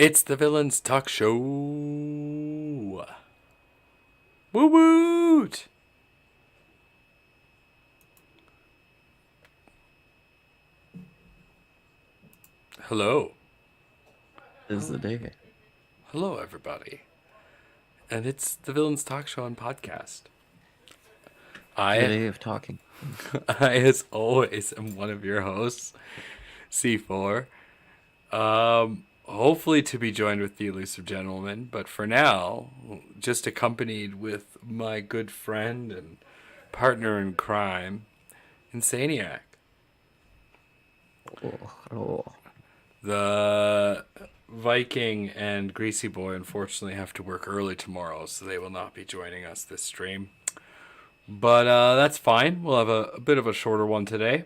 It's the Villains Talk Show. Woo woot! Hello. Is the day. Hello, everybody. And it's the Villains Talk Show and podcast. The I, day of talking. as always, am one of your hosts, C4. Hopefully to be joined with the elusive gentleman, but for now, just accompanied with my good friend and partner in crime, Insaniac. Oh. The Viking and Greasy Boy unfortunately have to work early tomorrow, so they will not be joining us this stream. But that's fine. We'll have a bit of a shorter one today.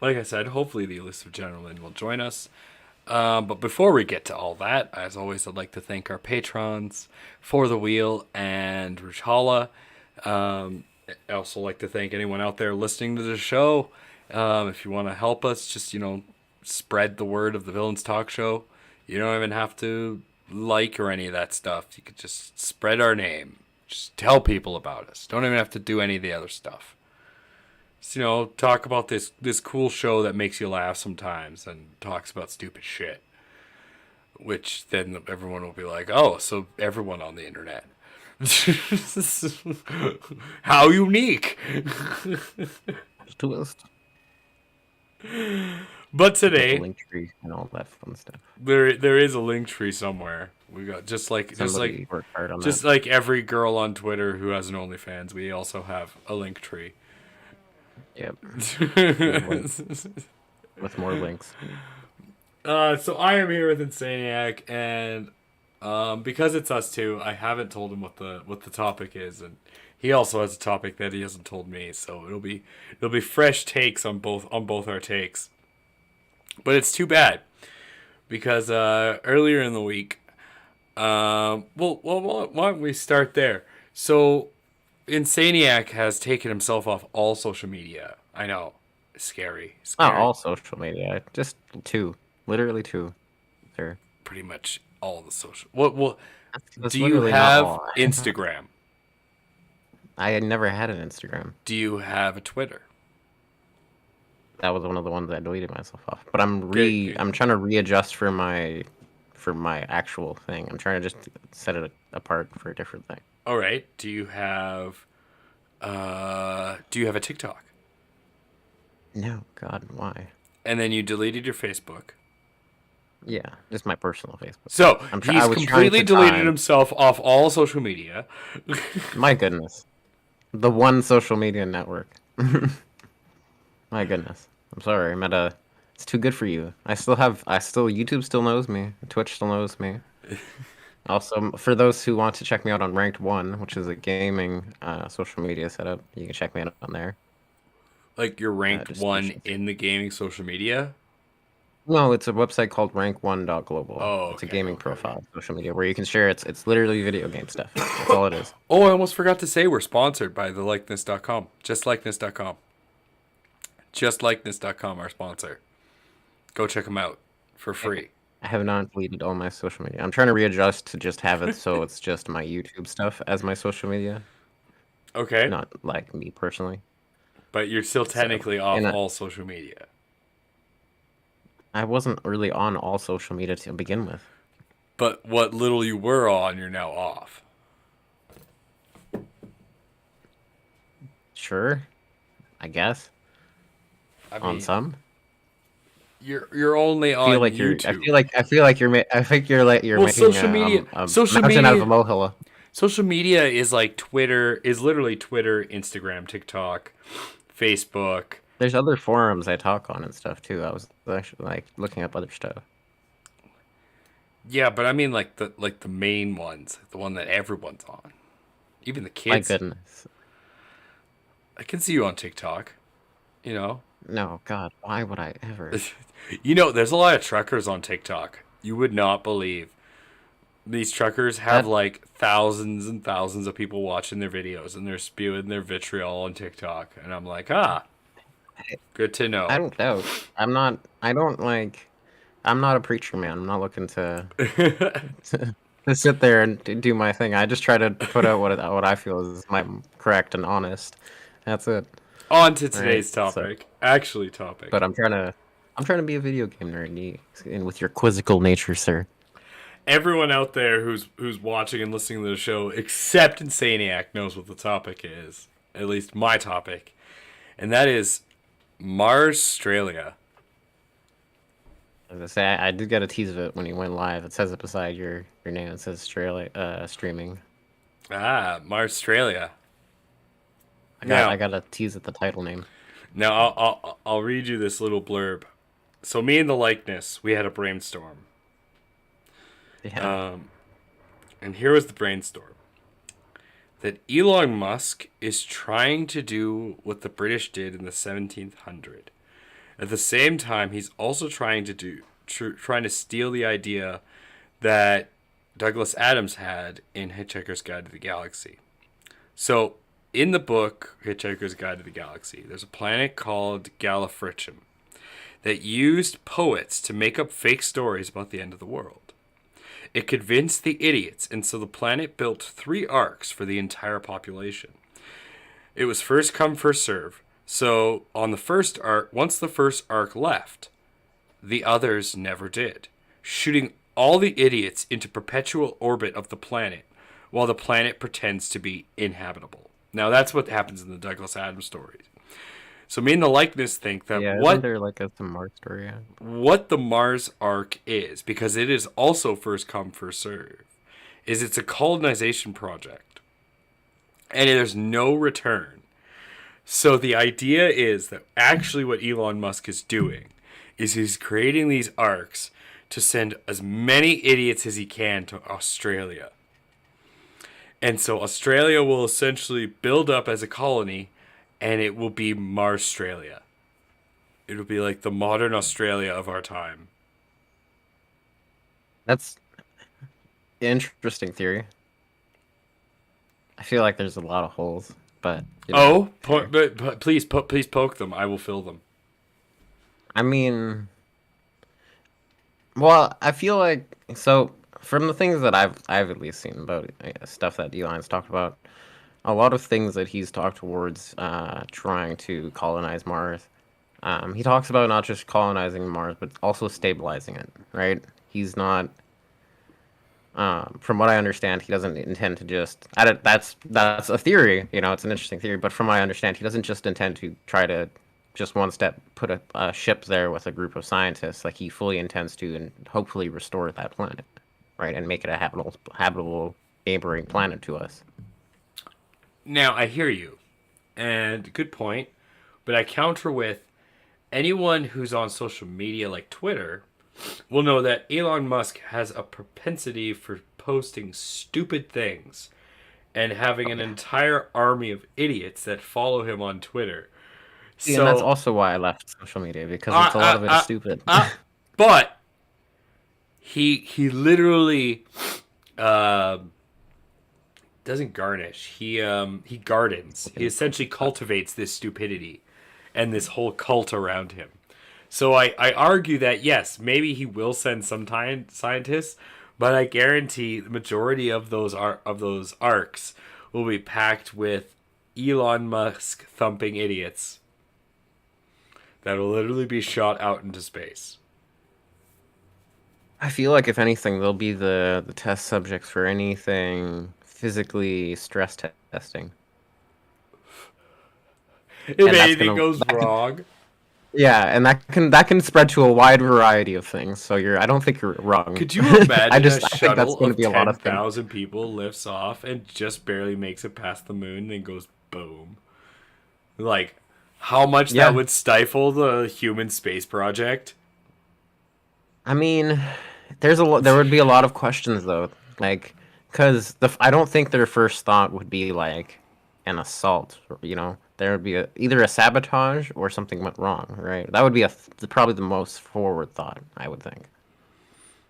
Like I said, hopefully the elusive gentleman will join us. But before we get to all that, as always, I'd like to thank our patrons, For the Wheel and Rujhala. I also like to thank anyone out there listening to the show. If you want to help us, just, spread the word of the Villains Talk Show. You don't even have to like or any of that stuff. You could just spread our name. Just tell people about us. Don't even have to do any of the other stuff. Just, talk about this cool show that makes you laugh sometimes and talks about stupid shit. Which then everyone will be like, oh, so everyone on the internet. How unique. Twist. But today, Link tree and all that fun stuff. there is a link tree somewhere. We got just like Worked hard on just that. like every girl on Twitter who has an OnlyFans, we also have a link tree. Yep. With more links. So I am here with Insaniac, and because it's us two, I haven't told him what the topic is, and he also has a topic that he hasn't told me. So it'll be fresh takes on both our takes. But it's too bad because earlier in the week, why don't we start there? So Insaniac has taken himself off all social media. I know, scary. Not all social media, just two. Literally two. Sure. Pretty much all the social. Well, That's do you literally not have all. Instagram? I had never had an Instagram. Do you have a Twitter? That was one of the ones I deleted myself off. But I'm Good. trying to readjust for my actual thing. I'm trying to just set it apart for a different thing. All right. Do you have a TikTok? No, God, why? And then you deleted your Facebook. Yeah, just my personal Facebook. So I he's was trying completely to deleted time- himself off all social media. My goodness. The one social media network. My goodness. I'm sorry. It's too good for you. YouTube still knows me. Twitch still knows me. Also, for those who want to check me out on Ranked 1, which is a gaming social media setup, you can check me out on there. Like you're ranked Just one search it. in the gaming social media. No, it's a website called rank1.global. Oh, It's a okay, gaming okay. profile social media where you can share it's literally video game stuff. That's all it is. Oh, I almost forgot to say we're sponsored by thelikeness.com. Justlikeness.com. Justlikeness.com, our sponsor. Go check them out for free. I have not deleted all my social media. I'm trying to readjust to just have it so it's just my YouTube stuff as my social media, Okay. not like me personally. But you're still technically off and all social media. I wasn't really on all social media to begin with. But what little you were on, you're now off. Sure, I guess I mean, on some. you're only I on feel like YouTube. I feel like you're Well, making social media- a social mountain out of media- a molehill. Social media is like Twitter, is literally Twitter, Instagram, TikTok, Facebook. There's other forums I talk on and stuff too. I was actually like looking up other stuff. Yeah, but I mean like the main ones, the one that everyone's on. Even the My kids. goodness. I can see you on TikTok. You know. No, God, why would I ever? There's a lot of truckers on TikTok. You would not believe. These truckers have That- like thousands and thousands of people watching their videos, and they're spewing their vitriol on TikTok. And I'm like, good to know. I don't doubt. I don't like. I'm not a preacher, man. I'm not looking to sit there and do my thing. I just try to put out what I feel is my correct and honest. That's it, On to right? today's So, topic. Actually, topic. but I'm trying to be a video game nerd, and with your quizzical nature, sir. Everyone out there who's watching and listening to the show, except Insaniac, knows what the topic is. At least my topic, and that is Marstrailia. As I say, I did get a tease of it when you went live. It says it beside your name. It says streaming. Ah, Marstrailia. I got Now, I got a tease at the title name. now I'll read you this little blurb. So me and the likeness, we had a brainstorm. Yeah. And here was the brainstorm. That Elon Musk is trying to do what the British did in the 1700s. At the same time, he's also trying to steal the idea that Douglas Adams had in Hitchhiker's Guide to the Galaxy. So, in the book Hitchhiker's Guide to the Galaxy, there's a planet called Gallifreychem that used poets to make up fake stories about the end of the world. It convinced the idiots, and so the planet built 3 arcs for the entire population. It was first come, first serve. So on the first arc, once the first arc left, the others never did, shooting all the idiots into perpetual orbit of the planet, while the planet pretends to be inhabitable. Now that's what happens in the Douglas Adams stories. So me and the likeness think that Yeah, isn't there like some more story? Yeah. what the Mars arc is, because it is also first come first serve, is it's a colonization project, and there's no return. So the idea is that actually what Elon Musk is doing is he's creating these arcs to send as many idiots as he can to Australia. And so Australia will essentially build up as a colony, and it will be Marstrailia. It'll be like the modern Australia of our time. That's an interesting theory. I feel like there's a lot of holes, but Oh, fair. please poke them. I will fill them. I mean, well, I feel like so from the things that I've at least seen about stuff that Elon's talked about, a lot of things that he's talked towards trying to colonize Mars. He talks about not just colonizing Mars, but also stabilizing it, right? He's not, from what I understand, he doesn't intend to just. That's a theory, it's an interesting theory. But from what I understand, he doesn't just intend to try to just one step put a ship there with a group of scientists. Like he fully intends to, and hopefully restore that planet, right, and make it a habitable neighboring planet to us. Now, I hear you, and good point, but I counter with anyone who's on social media like Twitter will know that Elon Musk has a propensity for posting stupid things and having an entire army of idiots that follow him on Twitter. See, and that's So, also why I left social media because it's a lot of it is stupid. but he literally uh, doesn't garnish. He gardens. He essentially cultivates this stupidity and this whole cult around him. So I argue that yes, maybe he will send some scientists, but I guarantee the majority of those arcs will be packed with Elon Musk thumping idiots that will literally be shot out into space. I feel like if anything, they'll be the test subjects for anything physically testing, If and that's anything gonna goes that can, wrong, yeah, and that can spread to a wide variety of things. So I don't think you're wrong. could you I imagine a think that's shuttle going to of be a lot ten of things. thousand people lifts off and just barely makes it past the moon and then goes boom? Like, how much that Yeah, would stifle the human space project? I mean, there would be a lot of questions though, like because I don't think their first thought would be like an assault. There would be either a sabotage or something went wrong, right? That would be probably the most forward thought, I would think,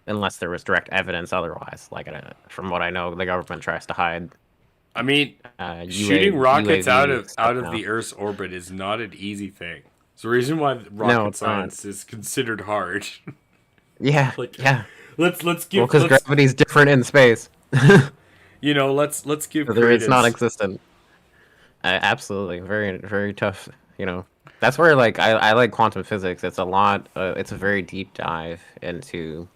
unless there was direct evidence otherwise. Like from what I know, the government tries to hide I mean, shooting rockets UAV out stuff of now. the Earth's orbit is not an easy thing. It's the reason why No, rocket it's not. science is considered hard. Yeah, Like, yeah. let's Well, give because let's gravity's different in space. So let's give it's not credence. existent. Absolutely, very very tough. You know, that's where like I like quantum physics. It's a lot. It's a very deep dive into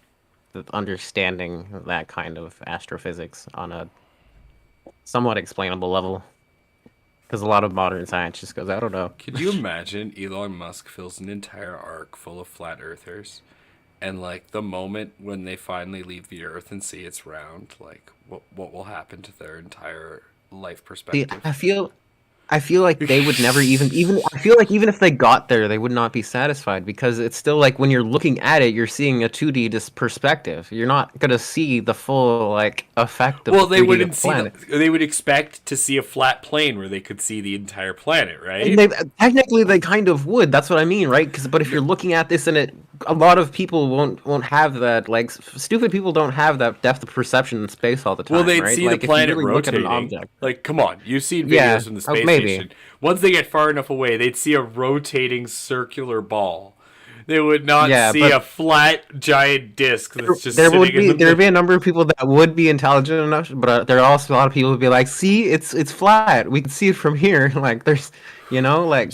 the understanding that kind of astrophysics on a somewhat explainable level. Because a lot of modern science just goes, I don't know. Could you imagine Elon Musk fills an entire arc full of flat earthers, and like the moment when they finally leave the Earth and see it's round, like what will happen to their entire life See, perspective? I feel like they would never even I feel like even if they got there, they would not be satisfied because it's still like when you're looking at it, you're seeing a 2D perspective. You're not gonna see the full like effect of Well, the they 3D wouldn't of see planet. they would expect to see a flat plane where they could see the entire planet, And right? they technically they kind of would. That's what I mean, right? Because but if No, you're looking at this and it, a lot of people won't have that. Like stupid people don't have that depth of perception in space all the well, time, they'd right? see the Like if you planet really look at an rotating. object, Like, come on, you've seen yeah, videos from the space maybe, station. Once they get far enough away, they'd see a rotating circular ball. They would not yeah, see but a flat giant disc that's just there would sitting in be the there would middle. be a number of people that would be intelligent enough, but there are also a lot of people who'd be like, "See, it's flat. We can see it from here." Like there's,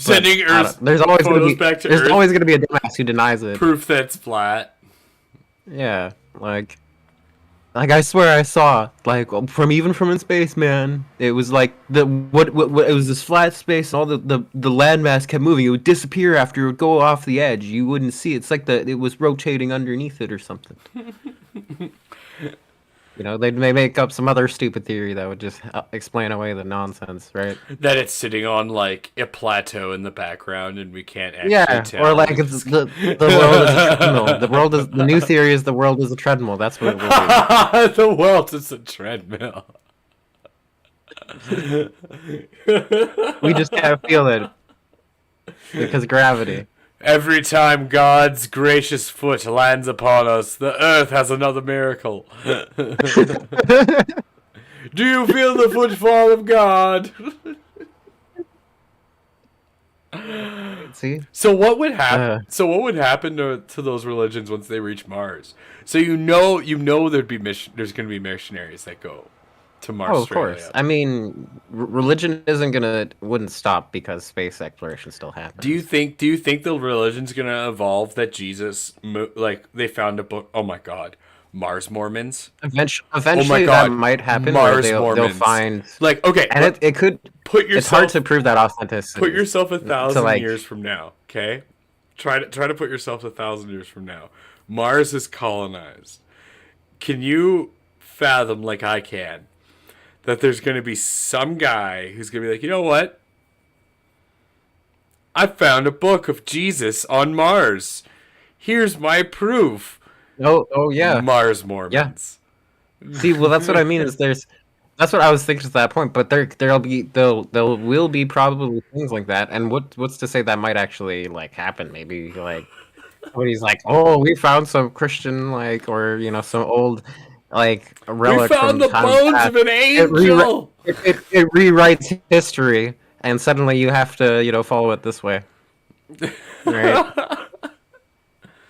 but Sending I Earth don't, there's always gonna photos be back to there's Earth, always gonna be a dumbass who denies it. proof that it's flat. Yeah, like I swear I saw like from even from in space, man. It was like the what it was this flat space, and all the landmass kept moving. It would disappear after it would go off the edge. You wouldn't see it. It's like it was rotating underneath it or something. They make up some other stupid theory that would just explain away the nonsense, right? That it's sitting on like a plateau in the background and we can't actually Yeah, or tell. like We it's just the world is a treadmill. The new theory is the world is a treadmill. That's what it will be. the world is a treadmill. We just can't feel it because gravity. Every time God's gracious foot lands upon us, the earth has another miracle. Do you feel the footfall of God? See? So what would happen? Uh, So what would happen to those religions once they reach Mars? So you know there's going to be missionaries that go to oh, of course. Marstrailia. I mean, religion wouldn't stop because space exploration still happens. Do you think the religion's going to evolve that like they found a book? Oh my God, Mars Mormons. Oh my Eventually, that God, might happen where Mars they'll Mormons. find, Like okay, and it could. put It's hard yourself to prove that authenticity. put yourself a To thousand like, years from now. Okay, try to put yourself 1,000 years from now. Mars is colonized. Can you fathom, like I can, that there's going to be some guy who's going to be like, you know what? I found a book of Jesus on Mars. Here's my proof. oh yeah, Mars yeah. Mormons. See, well, that's what I mean. That's what I was thinking at that point. But there will be probably things like that. And what's to say that might actually like happen? Maybe like somebody's like, oh, we found some Christian like or some old like We relic found from the times bones past. of an It, rewri- angel. it rewrites history, and suddenly you have to follow it this way, right?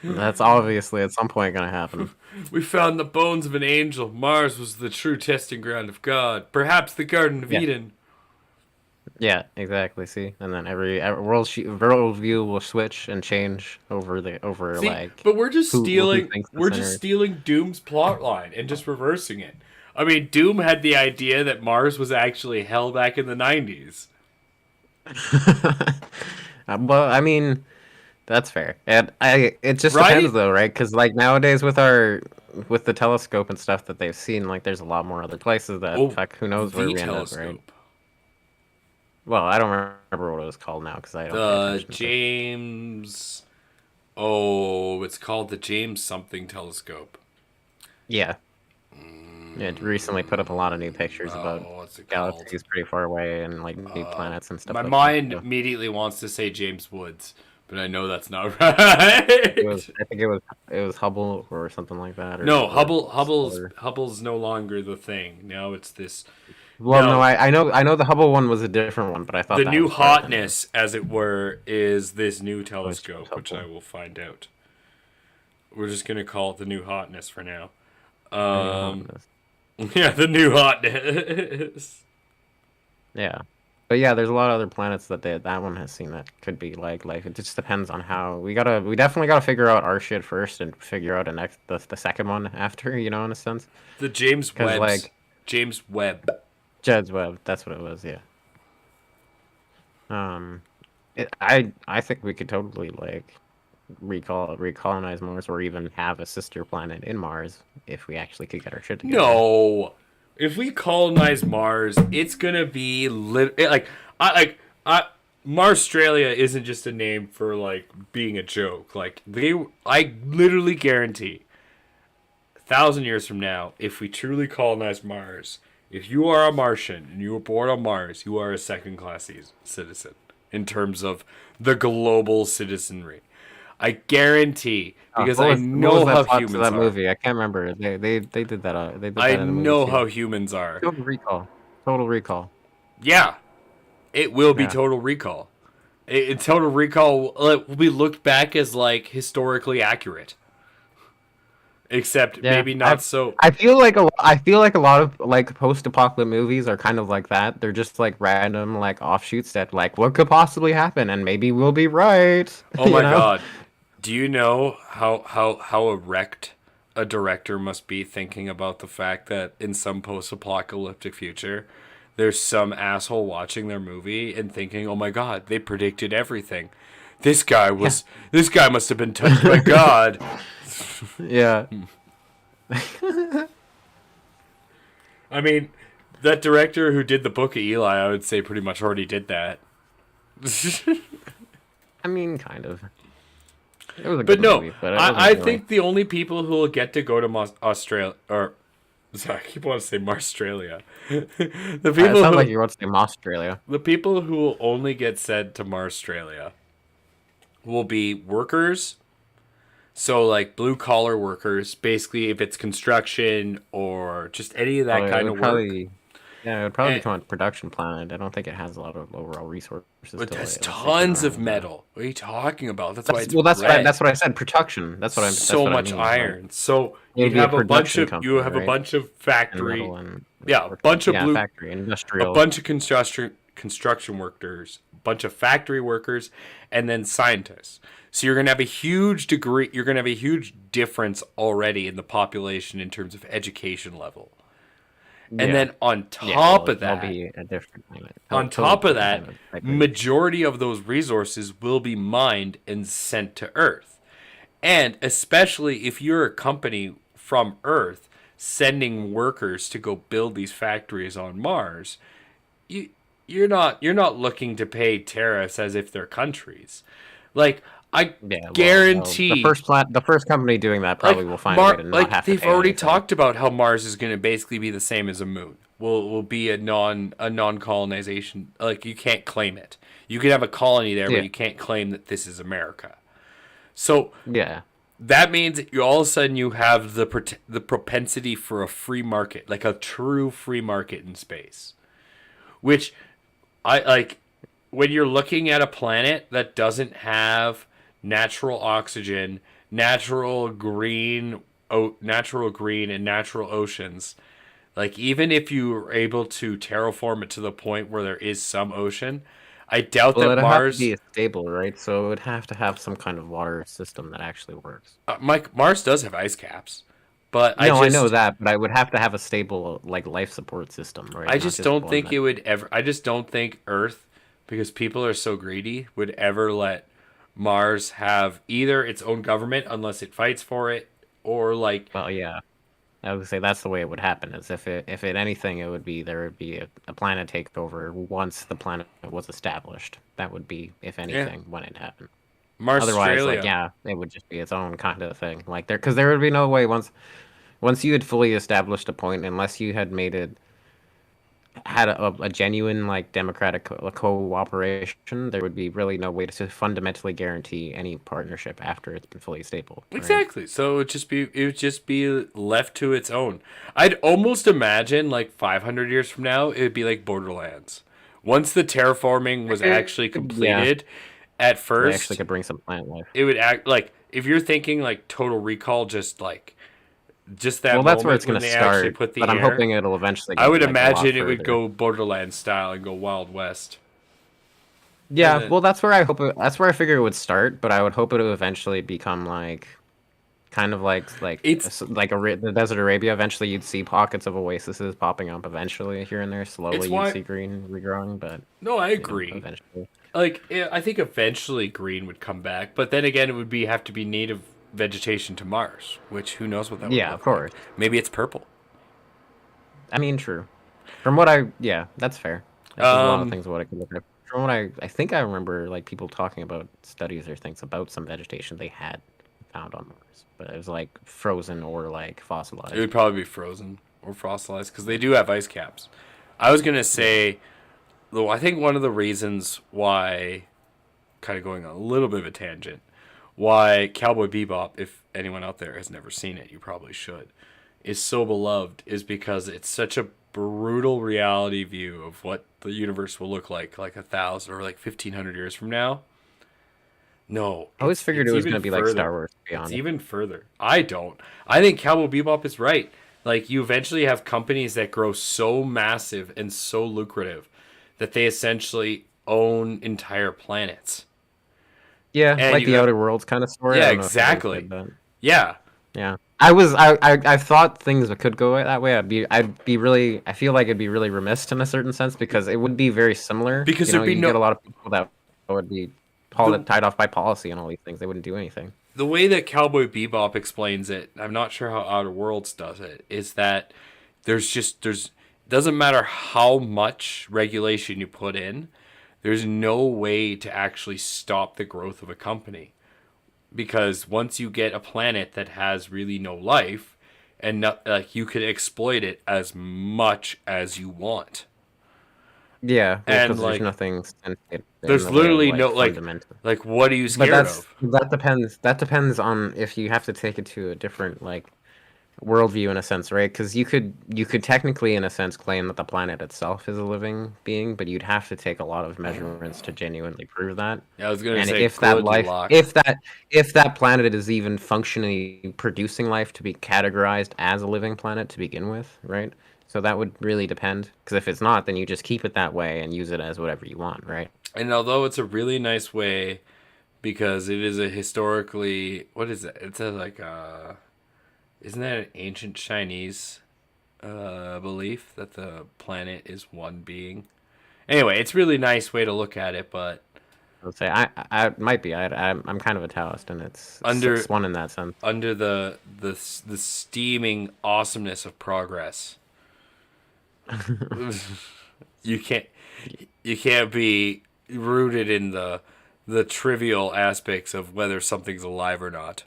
That's obviously at some point gonna happen. We found the bones of an angel. Mars was the true testing ground of God. Perhaps the Garden of Yeah. Eden. Yeah, exactly. See, and then every worldview will switch and change over See, like but we're just who stealing. thinks the We're just center. stealing Doom's plot line and just reversing it. I mean, Doom had the idea that Mars was actually hell back in the '90s. Well, I mean, that's fair. And it just Right? depends though, right? Because like nowadays with the telescope and stuff that they've seen, like there's a lot more other places that Oh, fuck who knows where the we end up, right? telescope. Well, I don't remember what it was called now because I don't pay The attention to. James. Oh, it's called the James something telescope. Yeah, it recently put up a lot of new pictures about Oh, what's it called? galaxies pretty far away and like new planets and stuff My like mind that. So immediately wants to say James Woods, but I know that's not it was, right. I think it was Hubble or something like that. No, Or Hubble's or- Hubble's no longer the thing. Now it's this. Well, no, No, I know the Hubble one was a different one, but I thought the that new was part of it. hotness, as it were, is this new Was telescope, which I Hubble. will find out. We're just gonna call it the new hotness for now. The new Um, hotness. yeah, the new hotness. Yeah. But yeah, there's a lot of other planets that that one has seen that could be like life. It just depends on how we definitely gotta figure out our shit first and figure out the second one after, in a sense. The James Because Webb's like James Webb. Jed's Web, that's what it was, yeah. Um, I think we could totally like recolonize Mars or even have a sister planet in Mars if we actually could get our shit together. No, if we colonize Mars, it's gonna be like I Marstrailia isn't just a name for like being a joke. Like I literally guarantee, 1,000 years from now, if we truly colonize Mars, if you are a Martian and you were born on Mars, you are a second-class citizen in terms of the global citizenry. I guarantee because I What was know that how plot to humans that are. movie? I can't remember. They did that. They did I that in the movie know too. how humans are. Total Recall. Total Recall. Yeah, it will be Yeah. Total Recall. Total Recall will be looked back as like historically accurate, except Yeah. maybe not so. I feel like a lot of like post-apocalyptic movies are kind of like that. They're just like random like offshoots that like what could possibly happen and maybe we'll be right. Oh my god, do you know how erect a director must be thinking about the fact that in some post-apocalyptic future, there's some asshole watching their movie and thinking, "Oh my god, they predicted everything. This guy Yeah. was this guy must have been touched by God." Yeah. I mean, that director who did the Book of Eli, I would say pretty much already did that. I mean, kind of. It was a But good no, movie, but it I wasn't really. think the only people who will get to go to Australia, or sorry, I keep wanting to say Marstrailia. the It people sounds who like you wrote to Australia. the people who will only get sent to Marstrailia will be workers. So like blue collar workers, basically if it's construction or just any of that It kind would of work. yeah, it would probably And, become a production planet. I don't think it has a lot of overall resources but to there's like stick tons of around. metal. What are you talking about? That's why it's That's red. what I said. Production. That's So what I much mean. Like, iron. So it would you'd be a have a bunch production of company, right? And factory, metal and yeah, bunch of yeah, blue, factory, a industrial. bunch of construction workers, a bunch of factory workers, and then scientists. So you're gonna have a huge degree. You're gonna have a huge difference already in the population in terms of education level. And Yeah, then on yeah. top of It'll that, be a different planet. on Totally top of different that, planet. Like, majority of those resources will be mined and sent to Earth. And especially if you're a company from Earth sending workers to go build these factories on Mars, you you're not looking to pay tariffs as if they're countries. Like I yeah. Well, guarantee the first company doing that probably like will find a way to not like have to they've pay already anything. talked about how Mars is going to basically be the same as a moon. Will be a non colonization, like you can't claim it. You can have a colony there, but Yeah, you can't claim that this is America. So yeah, that means that you all of a sudden you have the propensity for a free market, like a true free market in space. Which I like when you're looking at a planet that doesn't have natural oxygen, natural green and natural oceans. Like even if you were able to terraform it to the point where there is some ocean, I doubt well, that it'd have to Mars be stable, right? So it would have to have some kind of water system that actually works. Mars does have ice caps, but No, I know that, but I would have to have a stable like life support system, right? I Not just just don't one think that. it would ever. I just don't think Earth, because people are so greedy, would ever let Mars have either its own government unless it fights for it, or like Well, yeah, I would say that's the way it would happen. Is if it anything, it would be there would be a planet takeover once the planet was established. That would be, if yeah, anything, when it happened. Otherwise, like Marstralia. yeah, it would just be its own kind of thing. Like because there would be no way once you had fully established a point, unless you had made it had a genuine like democratic cooperation, there would be really no way to fundamentally guarantee any partnership after it's been fully stable, right? Exactly. So it would just be left to its own. I'd almost imagine like 500 years from now, it would be like Borderlands. Once the terraforming was actually Yeah, completed, at they actually first could bring some plant life. it would act like if you're thinking like Total Recall, just that Well, that's where it's moment when gonna they actually start, put but the I'm air, hoping it'll eventually I go would like a lot imagine it would further. go Borderlands style and go Wild West. And Yeah, then well, that's where I hope that's where I figure it would start, but I would hope it would eventually become like kind of it's the desert Arabia. Eventually, you'd see pockets of oases popping up. Eventually, here and there, it's slowly you'd why see green regrowing, but no, I you know, agree. eventually. I think eventually green would come back, but then again, it would be have to be native vegetation to Mars, which who knows what that would Yeah, of look like. course. Maybe it's purple. I mean, true. From what I, yeah, that's fair. There's a lot of Um, things what I could look at. From what I think I remember like people talking about studies or things about some vegetation they had found on Mars, but it was like frozen or like it fossilized. would probably be frozen or fossilized because they do have ice caps. I was gonna Yeah. say, though, I think one of the reasons why, kind of going on a little bit of a tangent, why Cowboy Bebop, if anyone out there has never seen it, you probably should, is so beloved is because it's such a brutal reality view of what the universe will look like 1,000 or like 1,500 years from now. No, I always figured it it's was even gonna be like Star further. Wars, to be It's honest. even further. I don't. I think Cowboy Bebop is right. Like you eventually have companies that grow so massive and so lucrative that they essentially own entire planets. Yeah, And like you the have Outer Worlds kind of story. I yeah, don't know if you've ever exactly. played that. Yeah, Yeah, I thought things could go that way. I feel like it'd be really remiss in a certain sense because it would be very similar. because You there'd know, be you get no a lot of people that would be the tied off by policy and all these things. They wouldn't do anything. the way that Cowboy Bebop explains it. I'm not sure how Outer Worlds does it. Is that there's doesn't matter how much regulation you put in, there's no way to actually stop the growth of a company because once you get a planet that has really no life and not like you could exploit it as much as you want. Yeah, well, And because there's like nothing sentient in there's the way of literally no like fundamental. like what are you But scared of? that depends. That depends on if you have to take it to a different like worldview in a sense, right? Because you could technically, in a sense, claim that the planet itself is a living being, but you'd have to take a lot of measurements to genuinely prove that. I was gonna And say good luck. if that planet is even functionally producing life to be categorized as a living planet to begin with, right? So that would really depend. Because if it's not, then you just keep it that way and use it as whatever you want, right? And although it's a really nice way because it is a historically what is it? It's a like isn't that an ancient Chinese belief that the planet is one being? Anyway, it's a really nice way to look at it, but I would say I might be. I'm kind of a Taoist, and it's under 6-1 in that sense. under the steaming awesomeness of progress, you can't you can't be rooted in the trivial aspects of whether something's alive or not.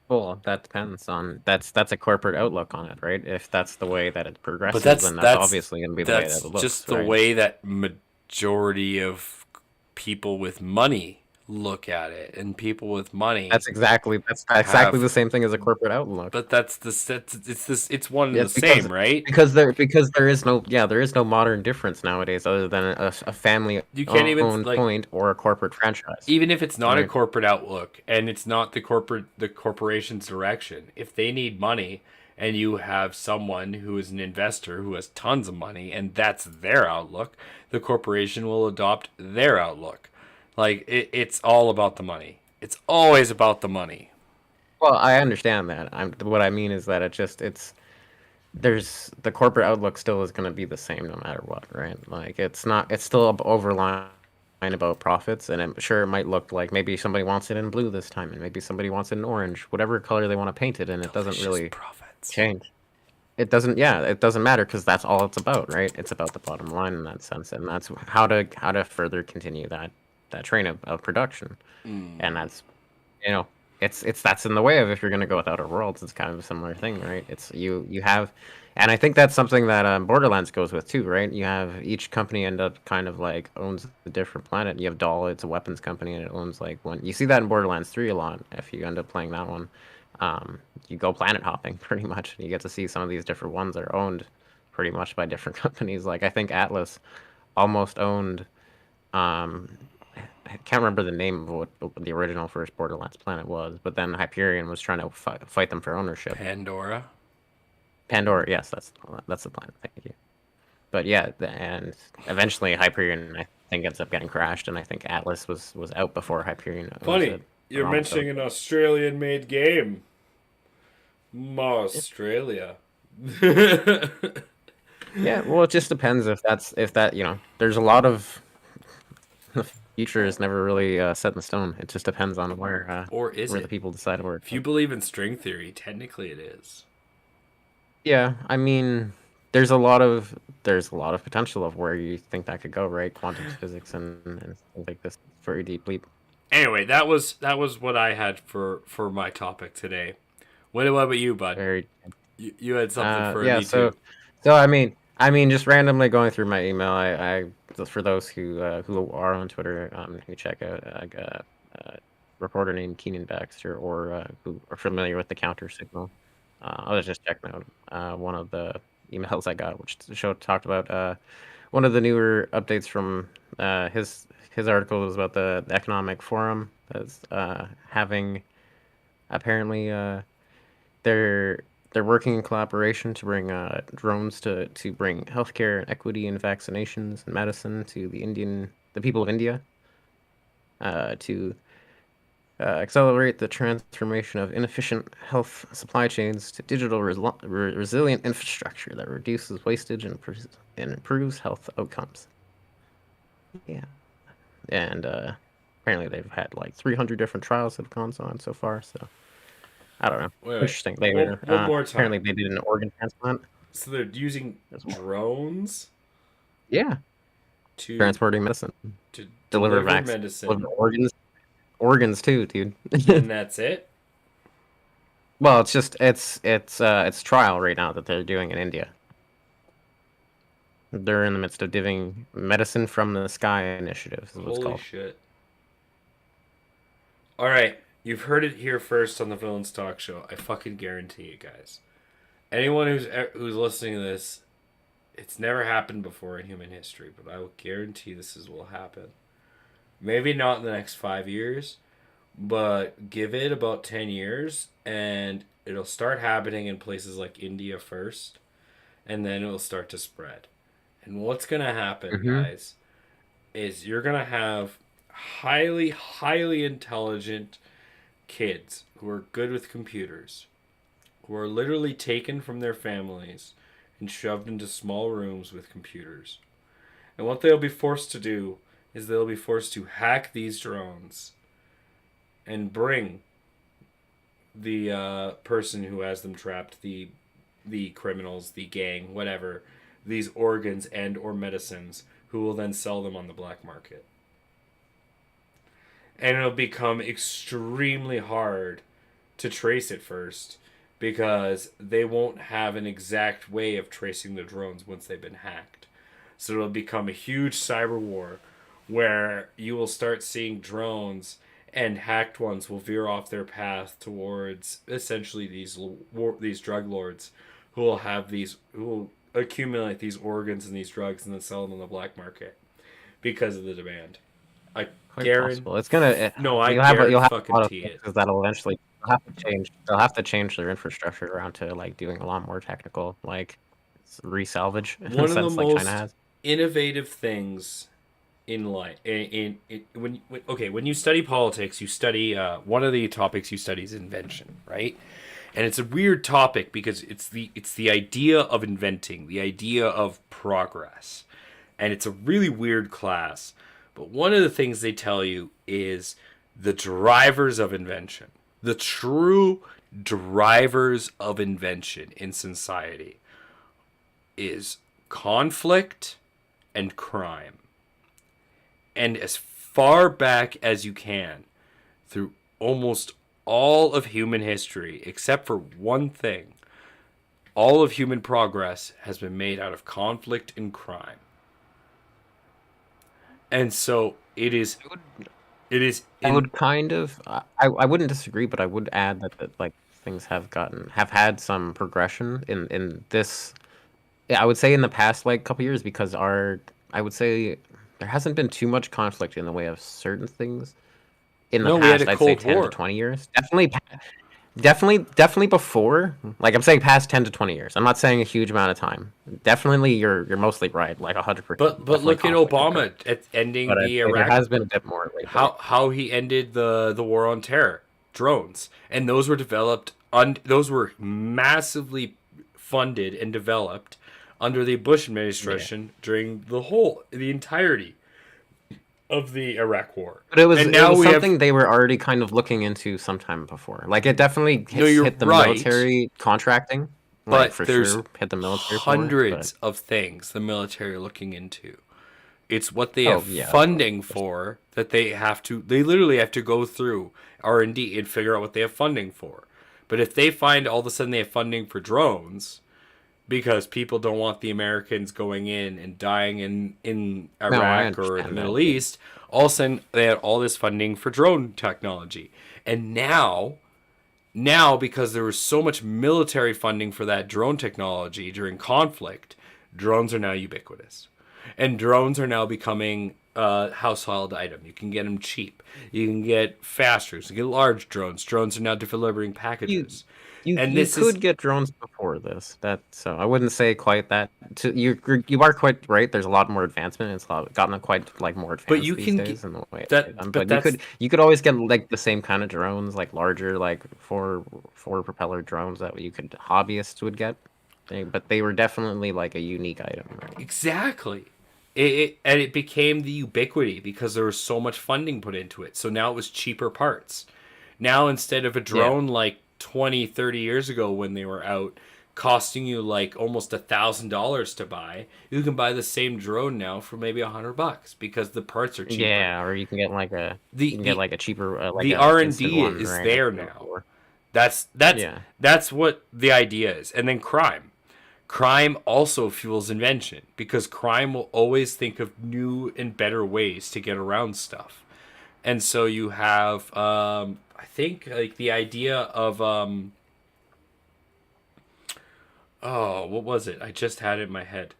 Well, that depends on that's a corporate outlook on it, right? If that's the way that it But progresses, then that's obviously going to be the way that that's it just looks, the right? way that majority of people with money look at it, and people with money That's exactly have. the same thing as a corporate outlook. But it's this it's one and Yeah, the same, right? because there is no there is no modern difference nowadays other than a family You can't even owned like point or a corporate franchise, even if it's not a right? corporate outlook and it's not the corporation's direction. If they need money and you have someone who is an investor who has tons of money and that's their outlook, the corporation will adopt their outlook. Like it's all about the money. It's always about the money. Well, I understand that. What I mean is that it's there's the corporate outlook still is going to be the same no matter what, right? Like it's still overlying about profits, and I'm sure it might look like maybe somebody wants it in blue this time, and maybe somebody wants it in orange, whatever color they want to paint it, and it doesn't Delicious really profits. change. It doesn't matter because that's all it's about, right? It's about the bottom line in that sense, and that's how to further continue that train of production, and that's you know it's that's in the way of if you're going to go with Outer Worlds. It's kind of a similar thing, right? It's you have, and I think that's something that Borderlands goes with too, right? You have each company end up kind of like owns a different planet. You have Dahl, it's a weapons company, and it owns like one. You see that in Borderlands 3 a lot if you end up playing that one. You go planet hopping pretty much. You get to see some of these different ones that are owned pretty much by different companies. Like I think Atlas almost owned um, I can't remember the name of what the original first Borderlands planet was, but then Hyperion was trying to fight them for ownership. Pandora. Pandora, yes, that's the planet. Thank you. But yeah, and eventually Hyperion, I think, ends up getting crashed, and I think Atlas was out before Hyperion owns Funny, it. you're So mentioning an Australian-made game, yeah, Marstrailia. yeah. Well, it just depends if that there's a lot of the future is never really set in stone. It just depends on Or is where the it? people decide where it If you goes. believe in string theory, technically it is. Yeah, I mean, there's a lot of potential of where you think that could go, right? Quantum physics and things like this. Very deep leap. Anyway, that was what I had for my topic today. What about you, bud? Very You had something for yeah, me too. so I mean, just randomly going through my email, for those who are on Twitter, who check out a reporter named Keenan Baxter, or who are familiar with the counter signal. I was just checking out one of the emails I got, which the show talked about one of the newer updates from his article was about the economic forum that's having apparently they're they're working in collaboration to bring drones to bring healthcare and equity and vaccinations and medicine to the people of India to accelerate the transformation of inefficient health supply chains to digital resilient infrastructure that reduces wastage and improves health outcomes. Yeah, and apparently they've had like 300 different trials that have gone on so far. So I don't know. Wait. Interesting. They One, were one more apparently time. they did an organ transplant So they're using as well. drones Yeah, to transporting medicine, to deliver deliver vaccines, deliver medicine, organs too, dude. and that's it. Well, it's just it's trial right now that they're doing in India. They're in the midst of giving medicine from the sky initiative is what it's Holy called. shit! All right, you've heard it here first on the Villains Talk Show. I fucking guarantee it, guys. Anyone who's listening to this, it's never happened before in human history, but I will guarantee will happen. Maybe not in the next 5 years, but give it about 10 years, and it'll start happening in places like India first, and then it'll start to spread. And what's gonna happen, Mm-hmm. guys, is you're gonna have highly, highly intelligent kids who are good with computers, who are literally taken from their families and shoved into small rooms with computers. And what they'll be forced to do is they'll be forced to hack these drones and bring the person who has them trapped, the criminals, the gang, whatever, these organs and or medicines, who will then sell them on the black market. And it'll become extremely hard to trace it first because they won't have an exact way of tracing the drones once they've been hacked. So it'll become a huge cyber war where you will start seeing drones and hacked ones will veer off their path towards essentially these drug lords who will accumulate these organs and these drugs and then sell them on the black market because of the demand. I Quite guarantee. possible. It's gonna No, I you'll guarantee have a fucking lot of it. fixes that'll eventually they'll have to change. They'll have to change their infrastructure around to like doing a lot more technical like resalvage in a One of the sense like China most has. innovative things in life when you study politics, you study one of the topics you study is invention, right? And it's a weird topic because it's the idea of inventing, the idea of progress, and it's a really weird class. But one of the things they tell you is the drivers of invention, the true drivers of invention in society is conflict and crime. And as far back as you can, through almost all of human history, except for one thing, all of human progress has been made out of conflict and crime. And so it is I in would kind of I wouldn't disagree, but I would add that like things have had some progression in this. Yeah, I would say in the past like couple years because our I would say there hasn't been too much conflict in the way of certain things in the No, we had a past. I'd say Cold 10 to War. 20 years. Definitely before. Like I'm saying, past 10 to 20 years. I'm not saying a huge amount of time. Definitely, you're mostly right. Like 100%. But Definitely look at conflict occurred. Obama at ending But I'd the say there Iraq. has been a bit more lately. How he ended the war on terror, drones, and those were developed. Those were massively funded and developed under the Bush Yeah. administration during the entirety of the Iraq War. But it was And it now was we have something they were already kind of looking into sometime before. Like it definitely no, you're hit the right, military contracting, like but for there's sure hit the military for it. But hundreds of things the military are looking into. It's what they have oh yeah, of course. funding for that they literally have to go through R&D and figure out what they have funding for. But if they find all of a sudden they have funding for drones because people don't want the Americans going in and dying in No, I Iraq or the understand that. Middle East, all of a sudden they had all this funding for drone technology. And now because there was so much military funding for that drone technology during conflict, drones are now ubiquitous. And drones are now becoming a household item. You can get them cheap. You can get faster. You can get large drones. Drones are now delivering You packages. you And you this is could get drones before this. That so I wouldn't say quite that. You are quite right. There's a lot more advancement. It's gotten quite like more but advanced you these can get days in the way it's done. but But that's you could always get like the same kind of drones, like larger, like four propeller drones that you could hobbyists would get. But they were definitely like a unique item, right? exactly. And it became the ubiquity because there was so much funding put into it. So now it was cheaper parts. Now instead of a Yeah. drone like 20, 30 years ago when they were out costing you like almost $1,000 to buy, you can buy the same drone now for maybe $100 because the parts are cheaper. Yeah, or you The can get the like a cheaper like the a R and instant D one, is right? Like there you now. before. That's that's Yeah. that's what the idea is. And then crime. Crime also fuels invention because crime will always think of new and better ways to get around stuff. And so you have I think like the idea of oh, what was it? I just had it in my head.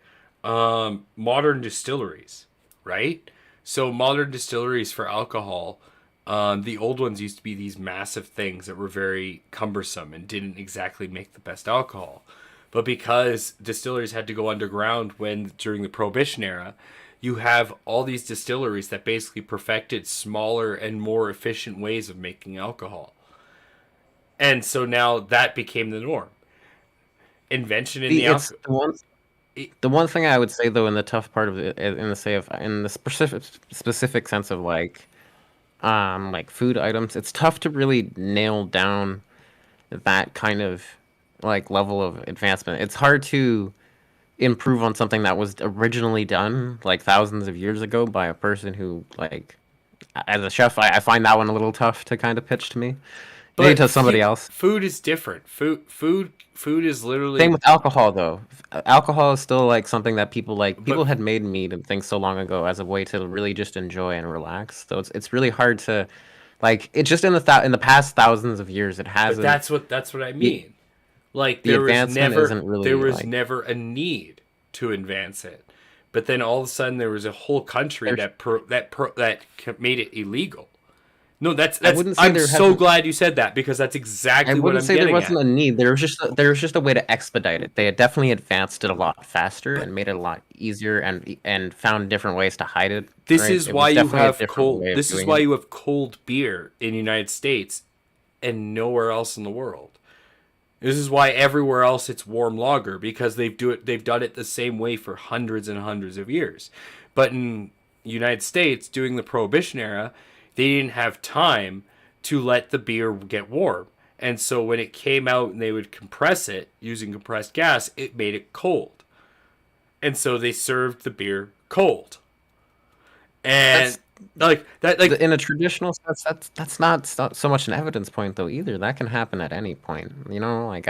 Modern distilleries, right? So modern distilleries for alcohol, the old ones used to be these massive things that were very cumbersome and didn't exactly make the best alcohol. But because distilleries had to go underground when during the Prohibition era, you have all these distilleries that basically perfected smaller and more efficient ways of making alcohol. And so now that became the norm. Invention in the It's alcohol. the one thing I would say though in the tough part of it in the specific sense of like food items, it's tough to really nail down that kind of like level of advancement. It's hard to improve on something that was originally done like thousands of years ago by a person who like as a chef I find that one a little tough to kind of pitch to me. Maybe But to somebody else. food is different. Food is Same literally. with alcohol, though. Alcohol is still like something that people But had made mead and things so long ago as a way to really just enjoy and relax. So it's really hard to like it's just in the past thousands of years it but hasn't that's what I the, mean. Like the advancement isn't there really was like never a need to advance it. But then all of a sudden there was a whole country there's that made it illegal. No, I that's wouldn't say I'm there so hasn't glad you said that because that's I exactly what wouldn't I'm say there getting wasn't at. a need. There was just a way to expedite it. They had definitely advanced it a lot faster But and made it a lot easier and found different ways to hide it, this right? is It why was you definitely a have different cold way of this is doing why it. you have cold beer in the United States and nowhere else in the world. This is why everywhere else it's warm lager because they've done it the same way for hundreds and hundreds of years. But in United States during the Prohibition era, they didn't have time to let the beer get warm. And so when it came out and they would compress it using compressed gas, it made it cold. And so they served the beer cold. And That's like that like in a traditional sense, that's not so much an evidence point though either. That can happen at any point. You know, I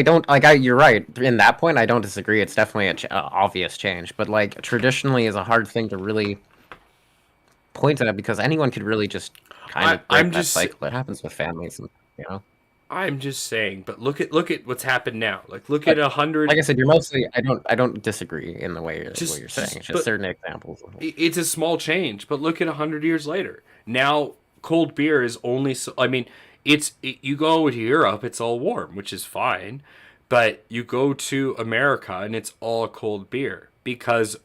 don't like I. You're right. In that point, I don't disagree. It's definitely a obvious change, but like traditionally is a hard thing to really point at because anyone could really just kind of I'm break that just cycle. It happens with families, and you know. I'm just saying, but look at what's happened now. Like look at But a like hundred. I said, you're mostly. I don't disagree in the way what you're saying. Just It's just but certain examples. it's a small change. But look at 100 years later. Now cold beer is only. I mean, you go to Europe, it's all warm, which is fine. But you go to America and it's all cold beer because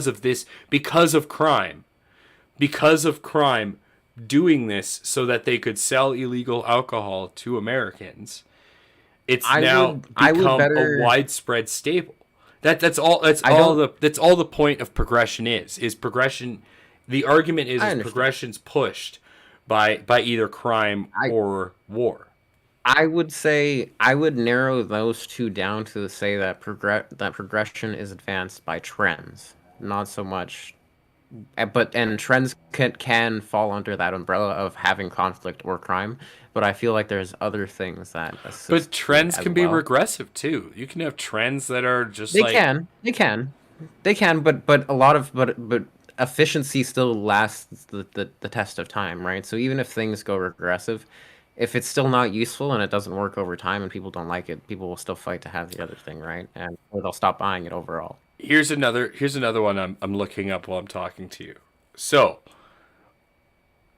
of this because of crime doing this so that they could sell illegal alcohol to Americans. It's now I would become a better. widespread staple. That's I all don't. the point of progression is progression. The argument I is understand. progression's pushed by either crime I or war. I would say I would narrow those two down to say that progression is advanced by trends, not so much. But and trends can fall under that umbrella of having conflict or crime. But I feel like there's other things that But assist to it trends as can be well. regressive too. You can have trends that are just They like can, they can, they can. But a lot of but efficiency still lasts the test of time, right? So even if things go regressive, if it's still not useful and it doesn't work over time and people don't like it, people will still fight to have the other thing, right? And or they'll stop buying it overall. here's another one I'm looking up while I'm talking to you. So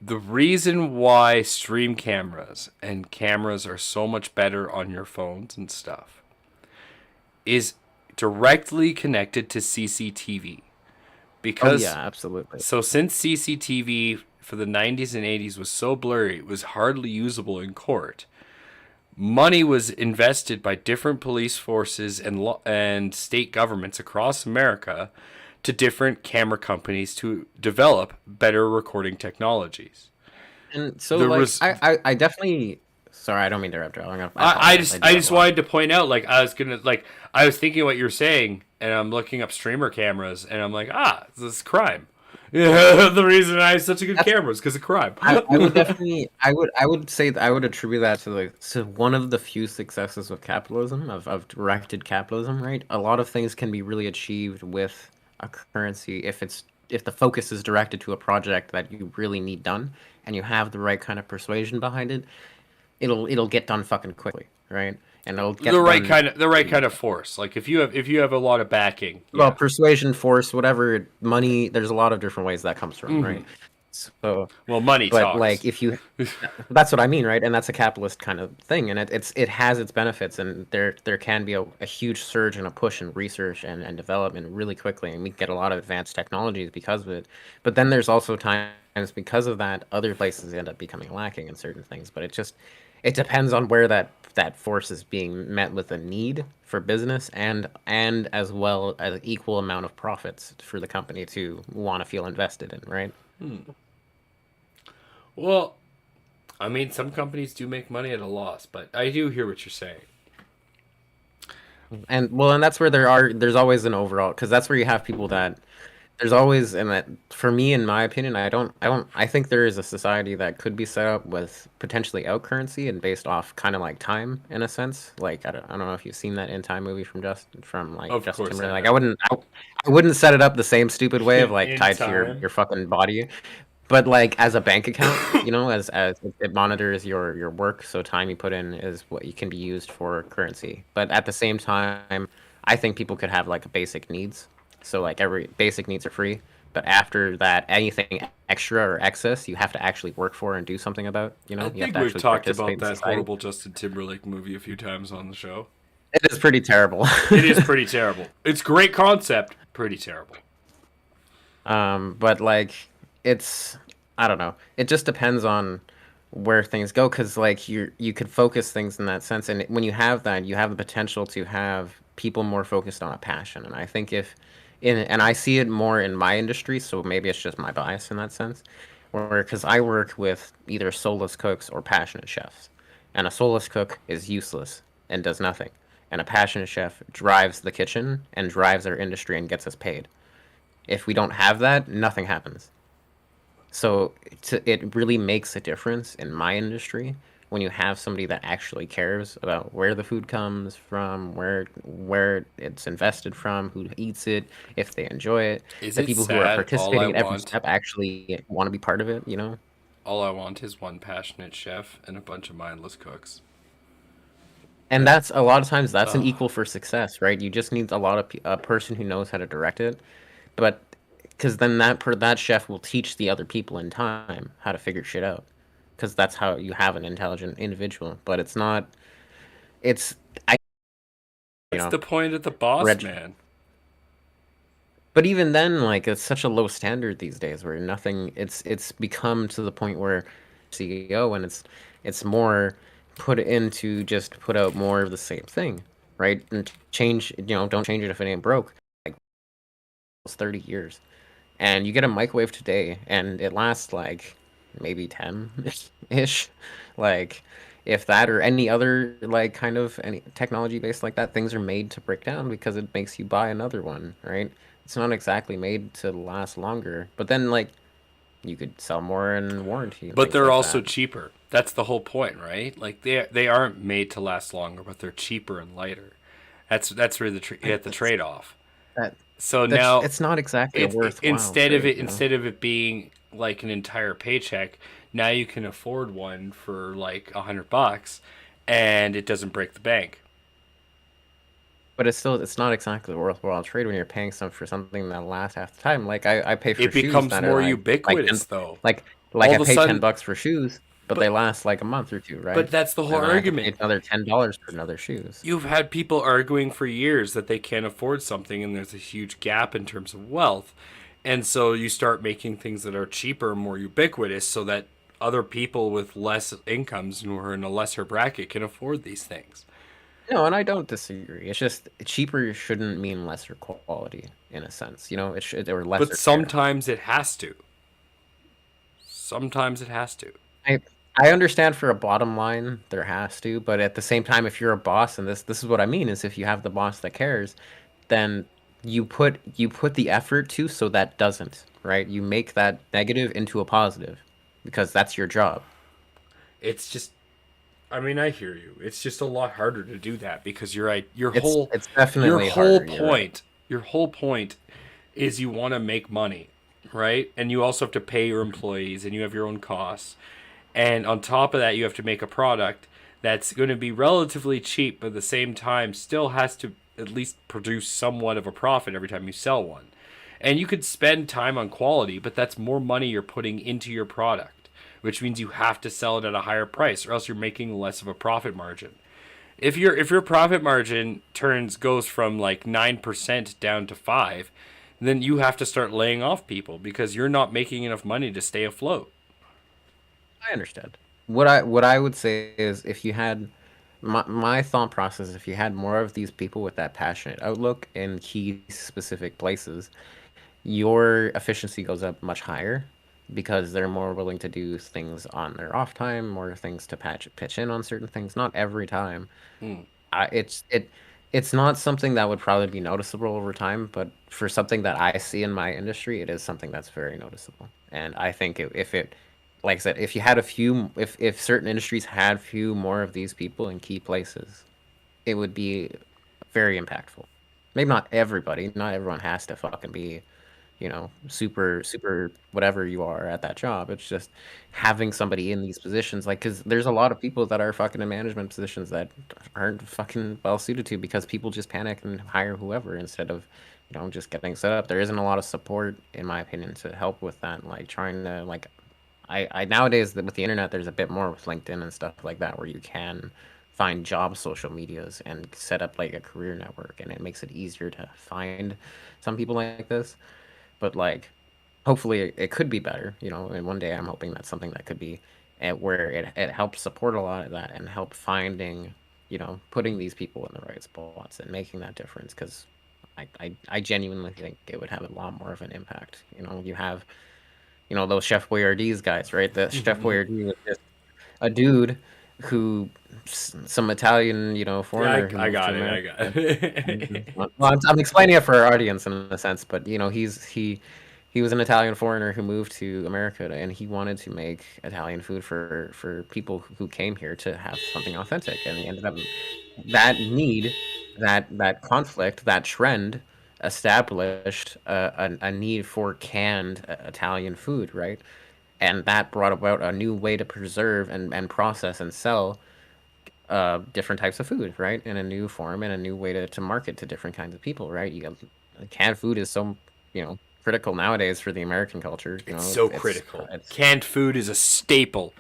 the reason why stream cameras and cameras are so much better on your phones and stuff is directly connected to CCTV. Oh yeah, Because absolutely. since CCTV for the 90s and 80s was so blurry, it was hardly usable in court. Money was invested by different police forces and state governments across America to different camera companies to develop better recording technologies. And so, There like, was I definitely. Sorry, I don't mean to interrupt you. I I apologize. I just do I have a just lot. wanted to point out like I was thinking what you're saying and I'm looking up streamer cameras and I'm like this is crime. Yeah, the reason I have such a good That's, camera is because of crime. I would definitely. I would say that I would attribute that to one of the few successes of capitalism of directed capitalism. Right, a lot of things can be really achieved with a currency if the focus is directed to a project that you really need done and you have the right kind of persuasion behind it. It'll get done fucking quickly, right? And it'll get done. The right kind of force. Like if you have a lot of backing, Well, yeah. persuasion, force, whatever, money. There's a lot of different ways that comes from, right? Hmm. So, Well, money but talks. like if you, that's what I mean, right? And that's a capitalist kind of thing, and it has its benefits, and there can be a huge surge and a push in research and development really quickly, and we get a lot of advanced technologies because of it. But then there's also times because of that, other places end up becoming lacking in certain things. But it depends on where that force is being met with a need for business and as well as equal amount of profits for the company to want to feel invested in, right? Well, I mean, some companies do make money at a loss, but I do hear what you're saying. And well, and that's where there's always an overall because that's where you have people that there's always and that for me in my opinion I think there is a society that could be set up with potentially out currency and based off kind of like time in a sense like I don't know if you've seen that in time movie from like Of Justin course I Timberlake like have. I wouldn't set it up the same stupid way of like In tied to time. your fucking body but like as a bank account, as it monitors your work, so time you put in is what you can be used for currency. But at the same time, I think people could have like basic needs. So like every basic needs are free, but after that, anything extra or excess, you have to actually work for and do something about. I You have think to we've actually talked participate about in that society. horrible Justin Timberlake movie a few times on the show. It is pretty terrible. It is pretty terrible. It's great concept, pretty terrible. But like it's I don't know. It just depends on where things go because like you could focus things in that sense and when you have that you have the potential to have people more focused on a passion and I think if in and I see it more in my industry so maybe it's just my bias in that sense where because I work with either soulless cooks or passionate chefs and a soulless cook is useless and does nothing and a passionate chef drives the kitchen and drives our industry and gets us paid if we don't have that nothing happens so it really makes a difference in my industry when you have somebody that actually cares about where the food comes from, where it's invested from, who eats it, if they enjoy it. Is The it people who are sad? participating at every step actually want to be part of it, you know? All I want is one passionate chef and a bunch of mindless cooks. And that's a lot of times that's an Oh, equal for success, right? You just need a lot of a person who knows how to direct it, but because then that chef will teach the other people in time how to figure shit out, because that's how you have an intelligent individual. But it's not. It's I you what's know the point of the boss reg. man? But even then, like it's such a low standard these days, where nothing. It's become to the point where CEO and it's more put into just put out more of the same thing, right? And change, don't change it if it ain't broke. Like it's 30 years. And you get a microwave today and it lasts like maybe 10 ish. Like if that or any other like kind of any technology based like that, things are made to break down because it makes you buy another one, right? It's not exactly made to last longer. But then like you could sell more in warranty and But things they're like also that. cheaper. That's the whole point, right? Like they aren't made to last longer, but they're cheaper and lighter. That's where you I, have the that's trade off. that So that's now it's not exactly a worthwhile trade, you know. instead of it being like an entire paycheck, now you can afford one for like $100, and it doesn't break the bank. But it's not exactly a worthwhile trade when you're paying some for something that lasts half the time. Like I pay for It shoes becomes that are more like 10, ubiquitous, though. like All I of a pay ten sudden, bucks for shoes, but they but last like a month or two, right? but that's the whole And then I have to argument. pay another $10 for another shoes. You've had people arguing for years that they can't afford something, and there's a huge gap in terms of wealth. And so you start making things that are cheaper, more ubiquitous, so that other people with less incomes who are in a lesser bracket can afford these things. No, and I don't disagree. It's just cheaper shouldn't mean lesser quality in a sense, you know. It should or But lesser care. sometimes it has to. Sometimes it has to. I I understand for a bottom line there has to, but at the same time, if you're a boss, and this is what I mean, is if you have the boss that cares, then you put the effort to so that doesn't, right? You make that negative into a positive because that's your job. It's just, I mean, I hear you. It's just a lot harder to do that because you're right. It's definitely harder, you're right. Your whole point is you want to make money, right? And you also have to pay your employees and you have your own costs. And on top of that, you have to make a product that's going to be relatively cheap, but at the same time still has to at least produce somewhat of a profit every time you sell one. And you could spend time on quality, but that's more money you're putting into your product, which means you have to sell it at a higher price, or else you're making less of a profit margin. If your profit margin turns goes from like 9% down to 5, then you have to start laying off people because you're not making enough money to stay afloat. I understand. What I would say is if you had my thought process, if you had more of these people with that passionate outlook in key specific places, your efficiency goes up much higher because they're more willing to do things on their off time, more things to pitch in on certain things. Not every time. Hmm. It's not something that would probably be noticeable over time, but for something that I see in my industry, it is something that's very noticeable. And I think if it, like I said, if you had a few, if certain industries had few more of these people in key places, it would be very impactful. Maybe not everybody, not everyone has to fucking be, super whatever you are at that job. It's just having somebody in these positions, like, because there's a lot of people that are fucking in management positions that aren't fucking well suited to because people just panic and hire whoever instead of, just getting set up. There isn't a lot of support, in my opinion, to help with that. Like trying to like I nowadays with the internet, there's a bit more with LinkedIn and stuff like that where you can find job social medias and set up like a career network, and it makes it easier to find some people like this. But like, hopefully, it could be better, And one day, I'm hoping that's something that could be at where it helps support a lot of that and help finding, putting these people in the right spots and making that difference. Because I genuinely think it would have a lot more of an impact. You have those Chef Boyardee's guys, right? The Chef Boyardee was just a dude who some Italian, Yeah, foreigner who I moved to got it. I America. got it. Well, I'm explaining it for our audience in a sense, but he was an Italian foreigner who moved to America, and he wanted to make Italian food for people who came here to have something authentic, and he ended up that need, that conflict, that trend established a need for canned Italian food, right? And that brought about a new way to preserve and process and sell different types of food, right? In a new form and a new way to market to different kinds of people, right? You got canned food is so, critical nowadays for the American culture. It's so critical. Canned food is a staple.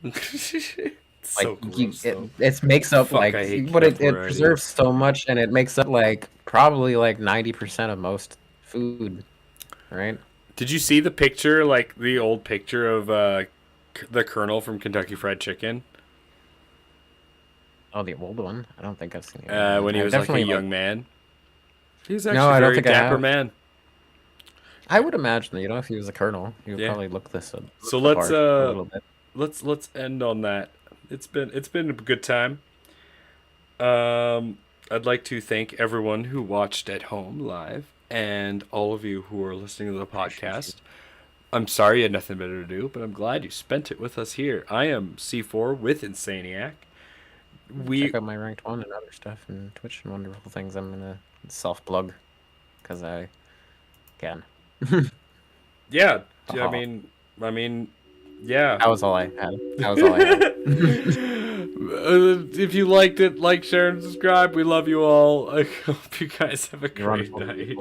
It's so gross, though. It makes up Fuck, I hate but canned it food already. preserves so much, and it makes up probably 90% of most food, right? Did you see the picture, like the old picture of the Colonel from Kentucky Fried Chicken? Oh, the old one. I don't think I've seen it. When he was like a young man. He was actually No, I a don't very think I dapper have. man. I would imagine, if he was a colonel, he would Yeah. probably look this up. So apart a little bit. let's end on that. It's been a good time. I'd like to thank everyone who watched at home live and all of you who are listening to the podcast. I'm sorry you had nothing better to do, but I'm glad you spent it with us here. I am C4 with Insaniac. Check out my ranked one and other stuff and Twitch and wonderful things. I'm gonna self-plug because I can. Yeah, Oh. I mean, yeah. That was all I had. If you liked it, like, share, and subscribe. We love you all. I hope you guys have a great night.